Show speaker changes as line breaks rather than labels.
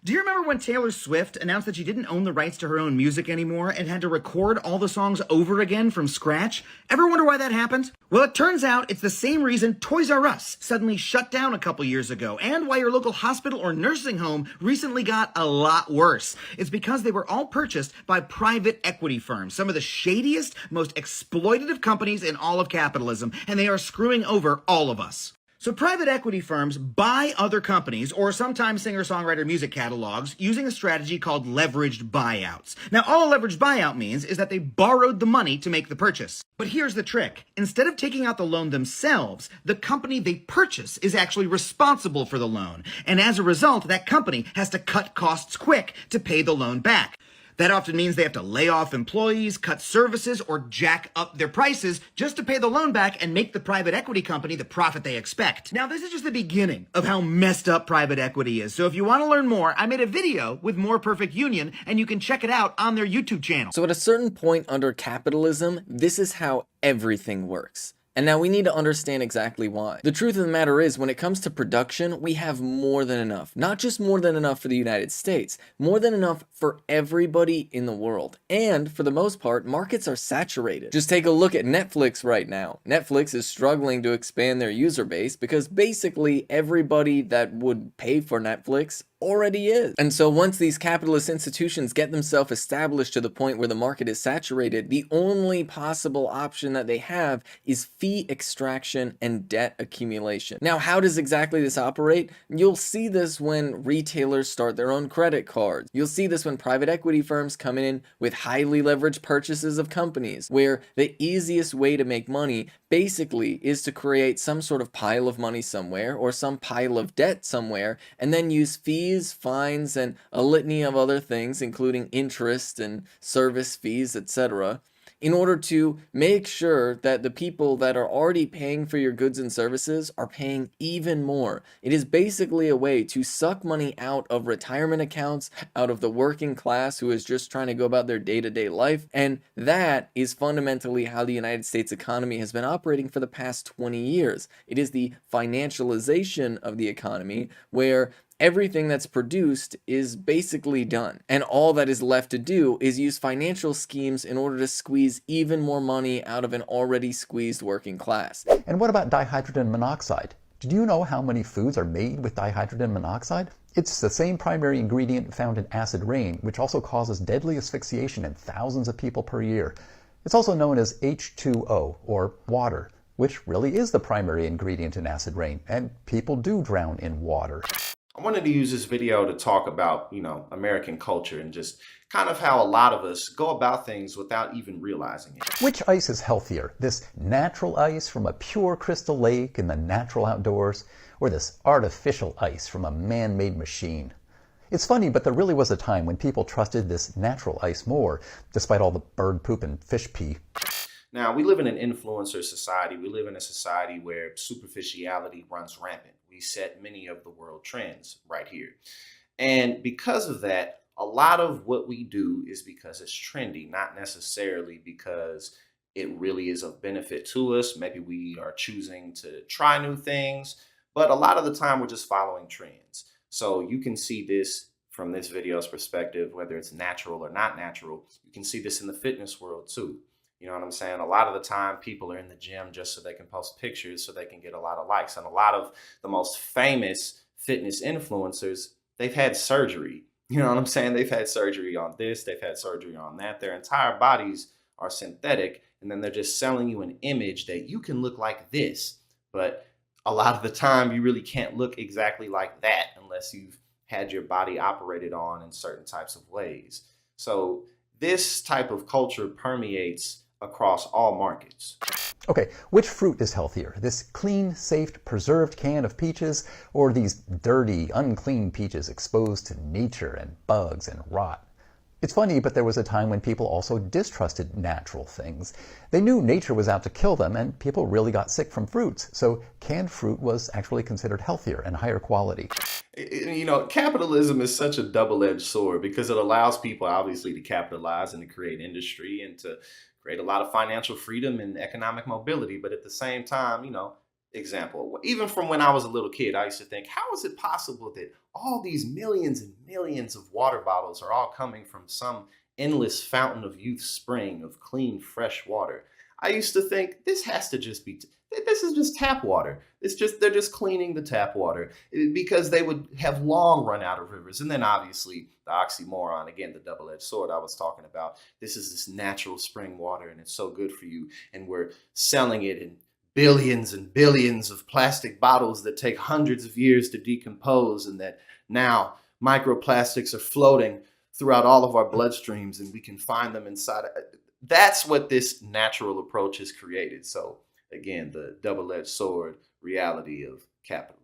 Do you remember when Taylor Swift announced that she didn't own the rights to her own music anymore and had to record all the songs over again from scratch? Ever wonder why that happened? Well, it turns out it's the same reason Toys R Us suddenly shut down a couple years ago, and why your local hospital or nursing home recently got a lot worse. It's because they were all purchased by private equity firms, some of the shadiest, most exploitative companies in all of capitalism, and they are screwing over all of us. So private equity firms buy other companies, or sometimes singer-songwriter music catalogs, using a strategy called leveraged buyouts. Now, all a leveraged buyout means is that they borrowed the money to make the purchase. But here's the trick. Instead of taking out the loan themselves, the company they purchase is actually responsible for the loan. And as a result, that company has to cut costs quick to pay the loan back. That often means they have to lay off employees, cut services, or jack up their prices just to pay the loan back and make the private equity company the profit they expect. Now, this is just the beginning of how messed up private equity is. So if you want to learn more, I made a video with More Perfect Union, and you can check it out on their YouTube channel.
So at a certain point under capitalism, this is how everything works. And now we need to understand exactly why. The truth of the matter is, when it comes to production, we have more than enough. Not just more than enough for the United States, more than enough for everybody in the world. And for the most part, markets are saturated. Just take a look at Netflix right now. Netflix is struggling to expand their user base because basically everybody that would pay for Netflix already is. And so once these capitalist institutions get themselves established to the point where the market is saturated, the only possible option that they have is fee extraction and debt accumulation. Now, how does exactly this operate? You'll see this when retailers start their own credit cards. You'll see this when private equity firms come in with highly leveraged purchases of companies, where the easiest way to make money basically is to create some sort of pile of money somewhere or some pile of debt somewhere, and then use fees, fines, and a litany of other things, including interest and service fees, etc., in order to make sure that the people that are already paying for your goods and services are paying even more. It is basically a way to suck money out of retirement accounts, out of the working class who is just trying to go about their day-to-day life, and that is fundamentally how the United States economy has been operating for the past 20 years. It is the financialization of the economy, where everything that's produced is basically done, and all that is left to do is use financial schemes in order to squeeze even more money out of an already squeezed working class.
And what about dihydrogen monoxide? Did you know how many foods are made with dihydrogen monoxide? It's the same primary ingredient found in acid rain, which also causes deadly asphyxiation in thousands of people per year. It's also known as H2O, or water, which really is the primary ingredient in acid rain, and people do drown in water.
I wanted to use this video to talk about, American culture and just kind of how a lot of us go about things without even realizing it.
Which ice is healthier? This natural ice from a pure crystal lake in the natural outdoors, or this artificial ice from a man-made machine? It's funny, but there really was a time when people trusted this natural ice more, despite all the bird poop and fish pee.
Now, we live in an influencer society. We live in a society where superficiality runs rampant. We set many of the world trends right here. And because of that, a lot of what we do is because it's trendy, not necessarily because it really is of benefit to us. Maybe we are choosing to try new things, but a lot of the time we're just following trends. So you can see this from this video's perspective, whether it's natural or not natural. You can see this in the fitness world too. You know what I'm saying? A lot of the time people are in the gym just so they can post pictures so they can get a lot of likes. And a lot of the most famous fitness influencers, they've had surgery. You know what I'm saying? They've had surgery on this, they've had surgery on that. Their entire bodies are synthetic, and then they're just selling you an image that you can look like this. But a lot of the time you really can't look exactly like that unless you've had your body operated on in certain types of ways. So this type of culture permeates across all markets.
Okay, which fruit is healthier? This clean, safe, preserved can of peaches, or these dirty, unclean peaches exposed to nature and bugs and rot? It's funny, but there was a time when people also distrusted natural things. They knew nature was out to kill them, and people really got sick from fruits. So canned fruit was actually considered healthier and higher quality.
Capitalism is such a double-edged sword because it allows people obviously to capitalize and to create industry and to create a lot of financial freedom and economic mobility. But at the same time, example. Even from when I was a little kid, I used to think, how is it possible that all these millions and millions of water bottles are all coming from some endless fountain of youth spring of clean, fresh water? I used to think this has to just be, this is just tap water. It's just, they're just cleaning the tap water because they would have long run out of rivers. And then obviously the oxymoron, again, the double-edged sword I was talking about. This is this natural spring water and it's so good for you. And we're selling it in billions and billions of plastic bottles that take hundreds of years to decompose, and that now microplastics are floating throughout all of our bloodstreams and we can find them inside. That's what this natural approach has created. So again, the double-edged sword reality of capitalism.